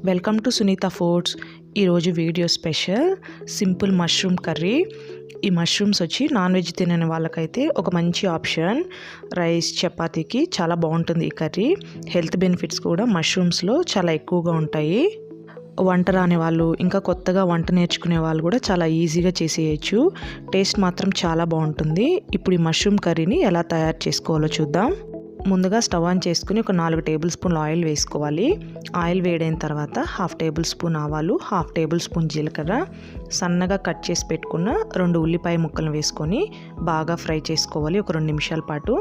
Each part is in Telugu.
Welcome to Sunitha foods. ఈరోజు video special simple mushroom curry. ఈ మష్రూమ్స్ వచ్చి నాన్ వెజ్ తినని వాళ్ళకైతే ఒక మంచి ఆప్షన్. రైస్ చపాతీకి చాలా బాగుంటుంది ఈ కర్రీ. హెల్త్ బెనిఫిట్స్ కూడా మష్రూమ్స్లో చాలా ఎక్కువగా ఉంటాయి. వంట రాని వాళ్ళు, ఇంకా కొత్తగా వంట నేర్చుకునే వాళ్ళు కూడా చాలా ఈజీగా చేసేయచ్చు. టేస్ట్ మాత్రం చాలా బాగుంటుంది. ఇప్పుడు ఈ మష్రూమ్ కర్రీని ఎలా తయారు చేసుకోవాలో చూద్దాం. ముందుగా స్టవ్ ఆన్ చేసుకుని ఒక 4 టేబుల్ స్పూన్లు ఆయిల్ వేసుకోవాలి. ఆయిల్ వేడైన తర్వాత 1/2 టేబుల్ స్పూన్ ఆవాలు, 1/2 టేబుల్ స్పూన్ జీలకర్ర, సన్నగా కట్ చేసి పెట్టుకున్న 2 ఉల్లిపాయ ముక్కలను వేసుకొని బాగా ఫ్రై చేసుకోవాలి ఒక 2 నిమిషాల పాటు.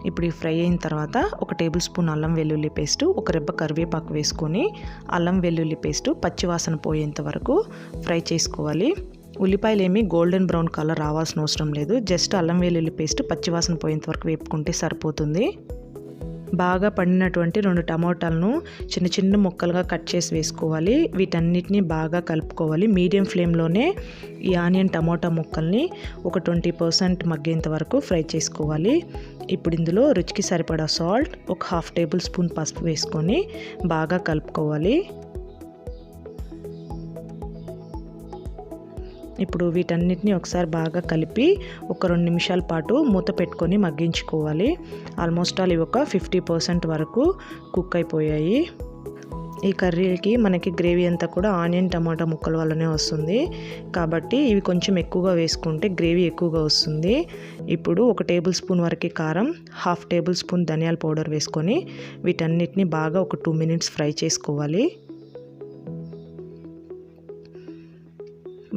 ఇప్పుడు ఈ ఫ్రై అయిన తర్వాత 1 టేబుల్ స్పూన్ అల్లం వెల్లుల్లి పేస్ట్, 1 రెబ్బ కరివేపాకు వేసుకొని అల్లం వెల్లుల్లి పేస్ట్ పచ్చివాసన పోయేంత వరకు ఫ్రై చేసుకోవాలి. ఉల్లిపాయలు ఏమి గోల్డెన్ బ్రౌన్ కలర్ రావాల్సిన అవసరం లేదు. జస్ట్ అల్లం వెల్లుల్లి పేస్ట్ పచ్చివాసన పోయేంత వరకు వేపుకుంటే సరిపోతుంది. బాగా పండినటువంటి 2 టమాటాలను చిన్న చిన్న ముక్కలుగా కట్ చేసి వేసుకోవాలి. వీటన్నిటిని బాగా కలుపుకోవాలి. మీడియం ఫ్లేమ్లోనే ఈ ఆనియన్ టమాటా ముక్కల్ని ఒక 20% మగ్గేంత వరకు ఫ్రై చేసుకోవాలి. ఇప్పుడు ఇందులో రుచికి సరిపడా సాల్ట్, ఒక 1/2 టేబుల్ స్పూన్ పసుపు వేసుకొని బాగా కలుపుకోవాలి. ఇప్పుడు వీటన్నిటిని ఒకసారి బాగా కలిపి ఒక 2 నిమిషాల పాటు మూత పెట్టుకొని మగ్గించుకోవాలి. ఆల్మోస్ట్ ఆల్ ఇవి ఒక 50% వరకు కుక్ అయిపోయాయి. ఈ కర్రీకి మనకి గ్రేవీ అంతా కూడా ఆనియన్ టమాటా ముక్కల వల్లనే వస్తుంది. కాబట్టి ఇవి కొంచెం ఎక్కువగా వేసుకుంటే గ్రేవీ ఎక్కువగా వస్తుంది. ఇప్పుడు 1 టేబుల్ స్పూన్ వరకు కారం, 1/2 టేబుల్ స్పూన్ ధనియాల పౌడర్ వేసుకొని వీటన్నిటిని బాగా ఒక 2 మినిట్స్ ఫ్రై చేసుకోవాలి.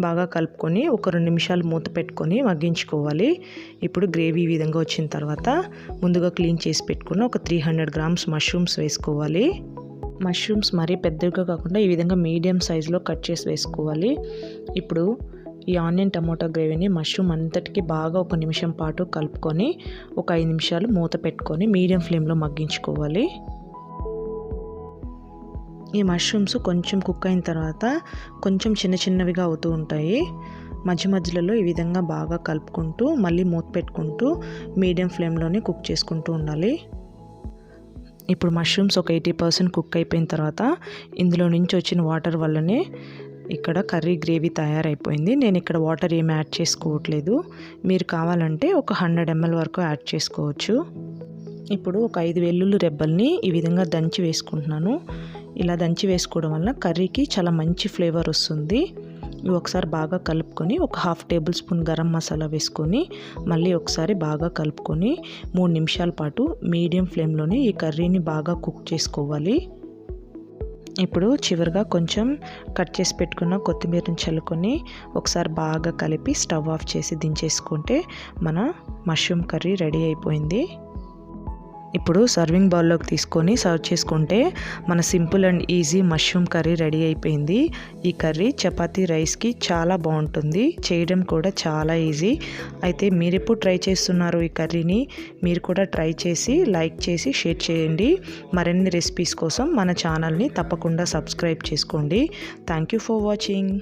బాగా కలుపుకొని ఒక 2 నిమిషాలు మూత పెట్టుకొని మగ్గించుకోవాలి. ఇప్పుడు గ్రేవీ ఈ విధంగా వచ్చిన తర్వాత ముందుగా క్లీన్ చేసి పెట్టుకున్న ఒక 300 గ్రామ్స్ మష్రూమ్స్ వేసుకోవాలి. మష్రూమ్స్ మరీ పెద్దగా కాకుండా ఈ విధంగా మీడియం సైజులో కట్ చేసి వేసుకోవాలి. ఇప్పుడు ఈ ఆనియన్ టమాటా గ్రేవీని మష్రూమ్ అంతటికి బాగా 1 నిమిషం పాటు కలుపుకొని ఒక 5 నిమిషాలు మూత పెట్టుకొని మీడియం ఫ్లేమ్లో మగ్గించుకోవాలి. ఈ మష్రూమ్స్ కొంచెం కుక్ అయిన తర్వాత కొంచెం చిన్నవిగా అవుతూ ఉంటాయి. మధ్య మధ్యలో ఈ విధంగా బాగా కలుపుకుంటూ మళ్ళీ మూత పెట్టుకుంటూ మీడియం ఫ్లేమ్లోనే కుక్ చేసుకుంటూ ఉండాలి. ఇప్పుడు మష్రూమ్స్ ఒక 80% కుక్ అయిపోయిన తర్వాత ఇందులో నుంచి వచ్చిన వాటర్ వల్లనే ఇక్కడ కర్రీ గ్రేవీ తయారైపోయింది. నేను ఇక్కడ వాటర్ ఏమి యాడ్ చేసుకోవట్లేదు. మీరు కావాలంటే ఒక 100 ml వరకు యాడ్ చేసుకోవచ్చు. ఇప్పుడు ఒక 5 వెల్లుల్లి రెబ్బల్ని ఈ విధంగా దంచి వేసుకుంటున్నాను. ఇలా దంచి వేసుకోవడం వల్ల కర్రీకి చాలా మంచి ఫ్లేవర్ వస్తుంది. ఇవి ఒకసారి బాగా కలుపుకొని ఒక 1/2 టేబుల్ స్పూన్ గరం మసాలా వేసుకొని మళ్ళీ ఒకసారి బాగా కలుపుకొని 3 నిమిషాల పాటు మీడియం ఫ్లేమ్లోనే ఈ కర్రీని బాగా కుక్ చేసుకోవాలి. ఇప్పుడు చివరిగా కొంచెం కట్ చేసి పెట్టుకున్న కొత్తిమీరని చల్లుకొని ఒకసారి బాగా కలిపి స్టవ్ ఆఫ్ చేసి దించేసుకుంటే మన మష్రూమ్ కర్రీ రెడీ అయిపోయింది. ఇప్పుడు సర్వింగ్ బౌల్లోకి తీసుకొని సర్వ్ చేసుకుంటే మన simple and easy mushroom curry ready అయిపోయింది. ఈ కర్రీ చపాతీ రైస్కి చాలా బాగుంటుంది. చేయడం కూడా చాలా ఈజీ. అయితే మీరు ఎప్పుడు ట్రై చేస్తున్నారు ఈ కర్రీని? మీరు కూడా ట్రై చేసి లైక్ చేసి షేర్ చేయండి. మరిన్ని రెసిపీస్ కోసం మన ఛానల్ని తప్పకుండా సబ్స్క్రైబ్ చేసుకోండి. Thank you for watching.